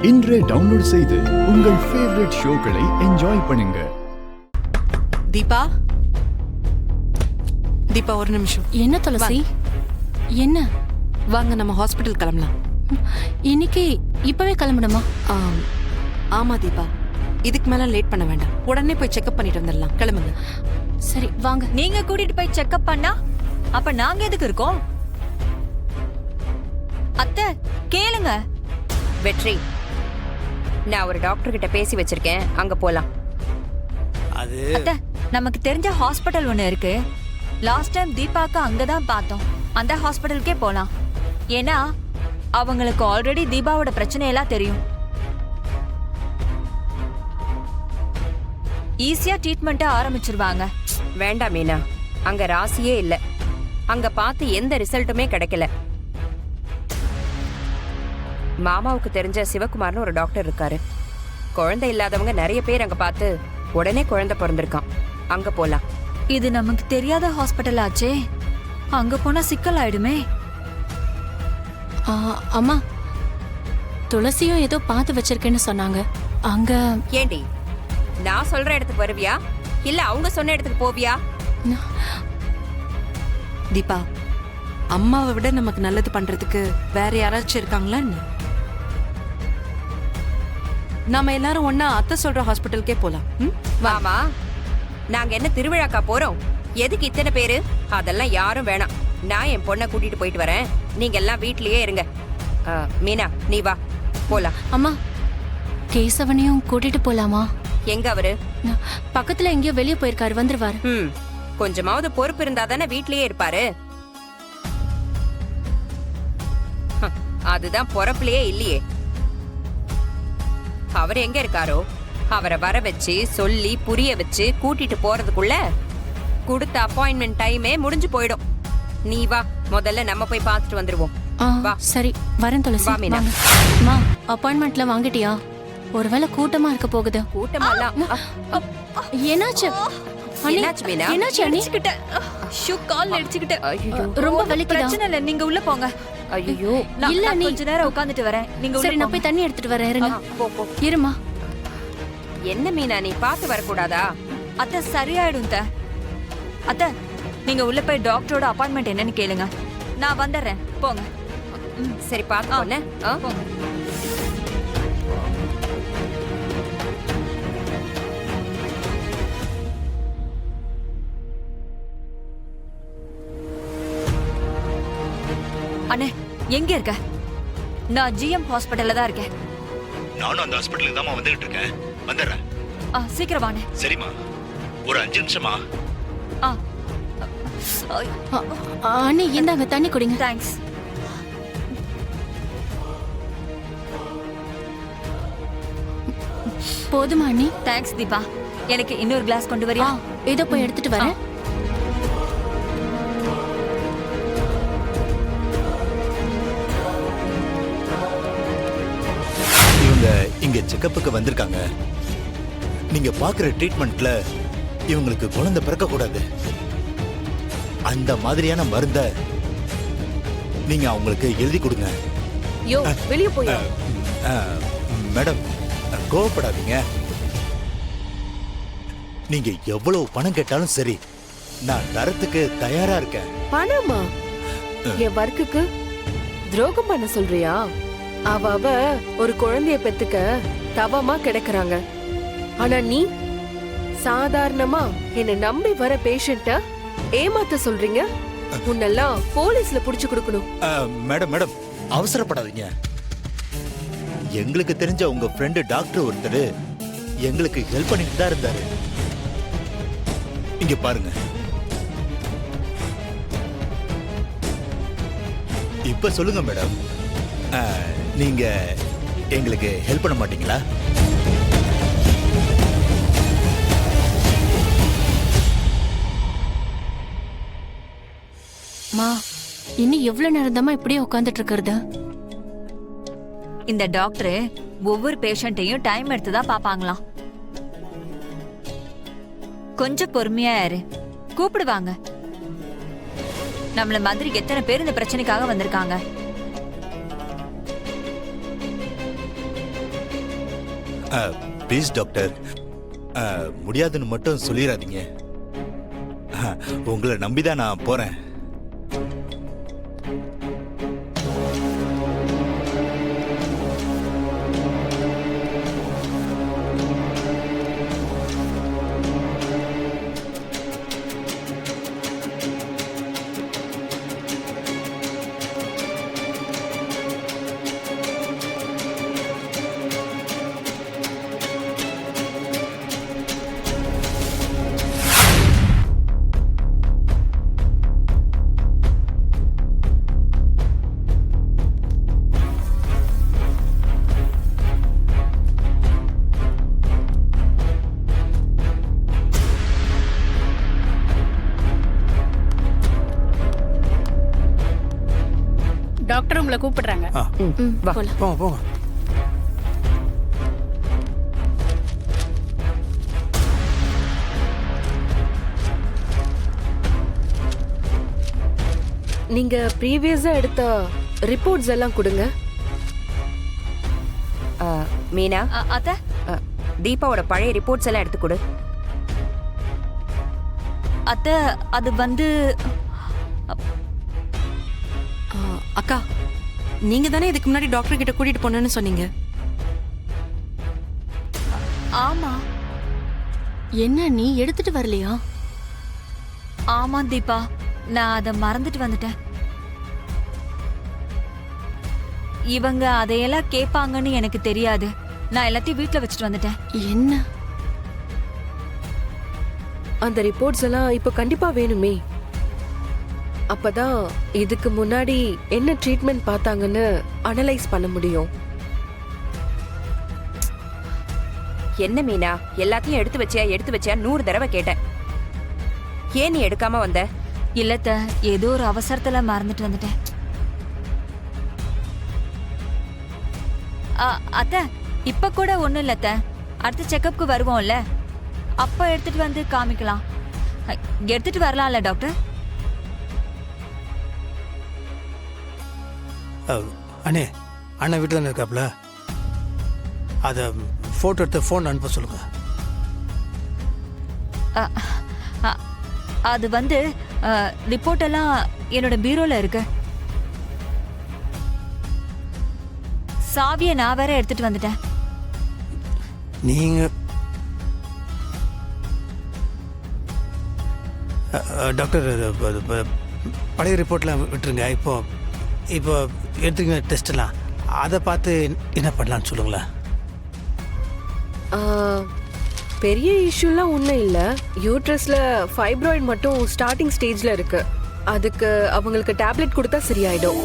இன்றே டவுன்லோட் செய்து உங்கள் ஃபேவரட் ஷோக்களை என்ஜாய் பண்ணுங்க. தீபா, தீபா ஒரு நிமிஷம். என்ன துளசி? என்ன? வாங்க நம்ம ஹாஸ்பிட்டல் கிளம்பலாம். இன்னைக்கு இப்பவே கிளம்பணுமா? ஆமா தீபா, இதுக்கு மேல லேட் பண்ண வேண்டாம். உடனே போய் செக்அப் பண்ணிட்டு வந்துடலாம். கிளம்புங்க. சரி வாங்க. நீங்க கூட்டிட்டு போய் செக்அப் பண்ணா அப்ப நாங்க எதுக்கு இருக்கோம்? அத்தை கேளுங்க. வெற்றி, நான் ஒரு டாக்டர் கிட்ட பேசி வச்சிருக்கேன், அங்க போலாம். அத்தை, நமக்கு தெரிஞ்ச ஹாஸ்பிட்டல் ஒண்ணு இருக்கு. லாஸ்ட் டைம் தீபாக்கு அங்கதான் பார்த்தோம். அந்த ஹாஸ்பிட்டலுக்கே போலாம். ஏன்னா அவங்களுக்கு ஆல்ரெடி தீபாவோட பிரச்சனை எல்லாம் தெரியும். ஈஸியா ட்ரீட்மெண்ட் ஆரம்பிச்சிருவாங்க. வேண்டாம் மீனா, அங்க ராசியே இல்ல. அங்க பார்த்து எந்த ரிசல்ட்டுமே கிடைக்கல. மாமாவுக்கு தெரிஞ்ச சிவகுமார்னு ஒரு டாக்டர் இருக்காரு. குழந்தை இல்லாதவங்க நிறைய பேர் அங்க பார்த்து உடனே குழந்தை பிறந்திருக்கான். அங்க போலாம். இது நமக்கு தெரியாத ஹாஸ்பிட்டல் ஆச்சே, அங்க போனா சிக்கல் ஆயிடுமே. அம்மா, துளசியும் ஏதோ பார்த்து வச்சிருக்கேன்னு சொன்னாங்க. அங்க ஏண்டி, நான் சொல்ற இடத்துக்கு வருவியா இல்ல அவங்க சொன்ன இடத்துக்கு போவியா? தீபா, அம்மாவை விட நமக்கு நல்லது பண்றதுக்கு வேற யாராச்சும் இருக்காங்களா? நாம எல்லாரும் ஒன்னா அத்தை சொல்ற ஹாஸ்பிட்டலுக்கே போலாம். மாமா, நாங்க என்ன திருவிழாக்கா போறோம்? எதுக்கு இத்தனை பேரு? அதெல்லாம் யாரும் வேணாம். நான் என் பொண்ணை கூட்டிட்டு போயிட்டு வரேன். நீங்க எல்லாம் வீட்லயே இருங்க. மீனா, நீ வா, போலாம். அம்மா, கேசவனையும் கூட்டிட்டு போலாமா? எங்க அவரு? பக்கத்துல எங்கேயோ வெளியே போயிருக்காரு, வந்துருவாரு. கொஞ்சமாவது பொறுப்பு இருந்தா தானே வீட்லயே இருப்பாரு. அதுதான் பொறப்புலயே இல்லையே. அவர் எங்க இருக்காரோ அவரை வர வச்சு சொல்லி புரிய வச்சு கூட்டிட்டு போறதுக்குள்ள கொடுத்த அப்பாயின்மெண்ட் டைமே முடிஞ்சு போயிடும். நீ வா, முதல்ல நம்ம போய் பார்த்துட்டு வந்துருவோம். வா. சரி, வரேன் துளசி. அம்மா, அப்பாயின்மெண்ட்ல வாங்கிட்டியா? ஒருவேளை கூட்டமா இருக்க போகுது. கூட்டமெல்லாம் என்னாச்சு? என்னாச்சு மீனா? என்னாச்சு அண்ணி? ஷூ கால் அடிச்சுக்கிட்டு. ரொம்ப வலிக்குதா? பிரச்சனை இல்ல, நீங்க உள்ள போங்க. ஐயோ இல்ல, நான் நீ கொஞ்ச நேரம் உட்கார்ந்துட்டு வரேன். நீங்க சரி, நான் போய் தண்ணி எடுத்துட்டு வரேன். இருங்க. போ போ. இருமா. என்ன மீனா, நீ பார்த்து வரக்கூடாதா? அத்தை சரியாயிடும். அத்தை, நீங்க உள்ள போய் டாக்டரோட அப்பாயின்மெண்ட் என்னன்னு கேளுங்க. நான் வந்துடுறேன், போங்க. சரி, பார்த்து போன போங்க. அண்ணே, எங்க இருக்க? நான் ஜிஎம் ஹாஸ்பிட்டல்ல தான் இருக்கேன். நானும் அந்த ஹாஸ்பிட்டலுக்கு தான் வந்துகிட்டு இருக்கேன். வந்துடுறேன். சீக்கிரம் வாண்ணே. சரிம்மா, ஒரு 5 நிமிஷமா? அண்ணி, இந்தாங்க தண்ணி குடிங்க. தேங்க்ஸ். போதுமா அண்ணி? தேங்க்ஸ் தீபா. எனக்கு இன்னொரு கிளாஸ் கொண்டு வரியா? ஏதோ போய் எடுத்துட்டு வரேன். இவங்க இங்க செக்கப்புக்கு வந்திருக்காங்க. நீங்க பாக்குற ட்ரீட்மெண்ட்ல இவங்களுக்கு குழந்தை பிறக்க கூடாது. அந்த மாதிரியான மருந்த நீங்க அவங்களுக்கு எழுதி கொடுங்க. யோ, வெளிய போய். மேடம், கோவப்படாதீங்க. நீங்க எவ்வளவு பணம் கேட்டாலும் சரி, நான் தரத்துக்கு தயாரா இருக்கேன். பணமா? என் வர்க்குக்கு துரோகம் பண்ண சொல்றியா? அவ ஒரு குழந்தைய பெத்துக்க தவமா கிடக்குறாங்க. ஆனா நீ சாதாரணமா என்ன நம்பி வர பேஷண்ட ஏமாத்த சொல்றீங்க? உன்னெல்லாம் போலீஸ்ல புடிச்சு கொடுக்கணும். மேடம் மேடம், அவசரப்படாதீங்க. எங்களுக்கு தெரிஞ்ச உங்க ஃப்ரெண்டு டாக்டர் ஒருத்தர் எங்களுக்கு ஹெல்ப் பண்ணிட்டு தான் இருந்தாரு. இங்க பாருங்க. இப்ப சொல்லுங்க மேடம், நீங்க எங்களுக்கு ஹெல்ப் பண்ண மாட்டீங்களா? மா, இன்னும் எவ்வளவு நேரம் தான் இப்படியே உட்கார்ந்துட்டு இருக்கிறது? இந்த டாக்டர் ஒவ்வொரு பேஷண்ட்டையும் டைம் எடுத்து தான் பாப்பாங்களாம். கொஞ்சம் பொறுமையா இரு, கூப்பிடுவாங்க. நம்மள மாதிரி எத்தனை பேர் இந்த பிரச்சனைக்காக வந்திருக்காங்க. ப்ளீஸ் டாக்டர், முடியாதுன்னு மட்டும் சொல்லிடாதீங்க. உங்களை நம்பிதான் நான் போறேன். டாக்டர் உங்களை கூப்பிடுறாங்க. வா. போங்க போங்க. நீங்க ப்ரீவியஸா எடுத்த ரிப்போர்ட்ஸ் எல்லாம் கொடுங்க. மீனா, அத்தை தீபாவோட பழைய ரிப்போர்ட்ஸ் எல்லாம் எடுத்து கொடு. அத்தை அது வந்து அக்கா, நீங்க தானே இதுக்கு முன்னாடி டாக்டர் கிட்ட கூட்டிட்டு போனேன்னு சொன்னீங்க. ஆமா என்ன நீ எடுத்துட்டு வரலையா? ஆமா தீபா, நான் அதை மறந்துட்டு வந்துட்டேன். இவங்க அதையெல்லாம் கேட்பாங்கன்னு எனக்கு தெரியாது. நான் எல்லாத்தையும் வீட்ல வச்சுட்டு வந்துட்டேன். என்ன? அந்த ரிப்போர்ட்ஸ் எல்லாம் இப்ப கண்டிப்பா வேணுமே. அப்பதான் இதுக்கு முன்னாடி என்ன ட்ரீட்மெண்ட் பார்த்தாங்கன்னு அனலைஸ் பண்ண முடியும். என்ன மீனா, எல்லாத்தையும் எடுத்து வச்சியா 100 தடவை கேட்டேன். ஏன் நீ எடுக்காம வந்த? இல்லத்த, ஏதோ ஒரு அவசரத்துல மறந்துட்டு வந்துட்டேன். அத்தை இப்ப கூட ஒண்ணும் இல்லத்த, அடுத்த செக்கப்க்கு வருவோம்ல, அப்ப எடுத்துட்டு வந்து காமிக்கலாம். எடுத்துட்டு வரலாம்ல டாக்டர்? அண்ணே, அண்ணன் வீட்டில் தானே இருக்காப்புல, அதை ஃபோட்டோ எடுத்து ஃபோன் அனுப்ப சொல்லுங்க. அது வந்து ரிப்போர்ட் எல்லாம் என்னோட பீரோல இருக்கு. சாவியை நான் வேற எடுத்துட்டு வந்துட்டேன். நீங்கள் டாக்டர், பழைய ரிப்போர்ட்லாம் விட்டுருங்க. இப்போ எடுத்துக்கிற டெஸ்ட்லாம் அதை பார்த்து என்ன பண்ணலான்னு சொல்லுங்களேன். பெரிய இஷ்யூலாம் ஒன்றும் இல்லை. யூட்ரஸ்ல ஃபைப்ராய்டு மட்டும் ஸ்டார்டிங் ஸ்டேஜ்ல இருக்கு. அதுக்கு அவங்களுக்கு டேப்லெட் கொடுத்தா சரியாயிடும்.